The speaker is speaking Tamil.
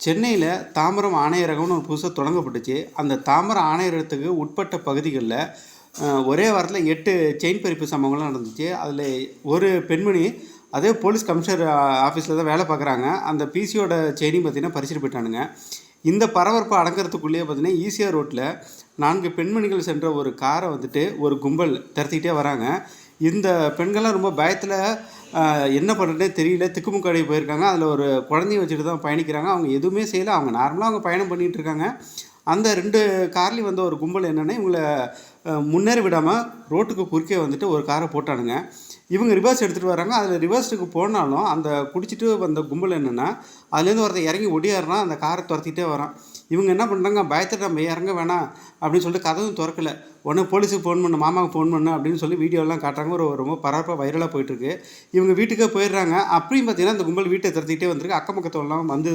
சென்னையில் தாம்பரம் ஆணையரகம்னு ஒரு புதுசாக தொடங்கப்பட்டுச்சு. அந்த தாம்பரம் ஆணையரகத்துக்கு உட்பட்ட பகுதிகளில் ஒரே வாரத்தில் 8 செயின் பறிப்பு சம்பவங்கள்லாம் நடந்துச்சு. அதில் ஒரு பெண்மணி அதே போலீஸ் கமிஷனர் ஆஃபீஸில் தான் வேலை பார்க்குறாங்க. அந்த பிசியோட செயினையும் பார்த்திங்கன்னா பறிச்சுட்டு போயிட்டானுங்க. இந்த பரபரப்பை அடங்கிறதுக்குள்ளேயே பார்த்திங்கன்னா ஈசிஆர் ரோட்டில் 4 பெண்மணிகள் சென்ற ஒரு காரை வந்துட்டு ஒரு கும்பல் துரத்திக்கிட்டே வராங்க. இந்த பெண்கள்லாம் ரொம்ப பயத்தில் என்ன பண்ணுறதுனே தெரியல, திக்குமுக்காடி போயிருக்காங்க. அதில் ஒரு குழந்தைய வச்சுட்டு தான் பயணிக்கிறாங்க. அவங்க எதுவுமே செய்யலை, அவங்க நார்மலாக அவங்க பயணம் பண்ணிகிட்டு இருக்காங்க. அந்த 2 கார்லேயும் வந்த ஒரு கும்பல் என்னென்னா, இவங்கள முன்னேற விடாமல் ரோட்டுக்கு குறுக்கே வந்துட்டு ஒரு காரை போட்டானுங்க. இவங்க ரிவர்ஸ் எடுத்துகிட்டு வராங்க. அதில் ரிவர்ஸுக்கு போனாலும் அந்த குடிச்சிட்டு வந்த கும்பல் என்னென்னா, அதுலேருந்து ஒருத்தர் இறங்கி ஒடியாடுறான், அந்த காரை துரத்திக்கிட்டே வரான். இவங்க என்ன பண்ணுறாங்க, பயத்தில் நம்ம இறங்க வேணாம் அப்படின்னு சொல்லிட்டு கதவும் திறக்கலை. உடனே போலீஸுக்கு ஃபோன் பண்ணு, மாமாவுக்கு ஃபோன் பண்ணு அப்படின்னு சொல்லி வீடியோலாம் காட்டுறாங்க. ரொம்ப பரபரப்பாக வைரலாக போயிட்டுருக்கு. இவங்க வீட்டுக்கே போயிடுறாங்க. அப்படியும் பார்த்தீங்கன்னா அந்த கும்பல் வீட்டை துரத்திக்கிட்டே வந்திருக்கு. அக்கம் பக்கத்தெல்லாம் வந்து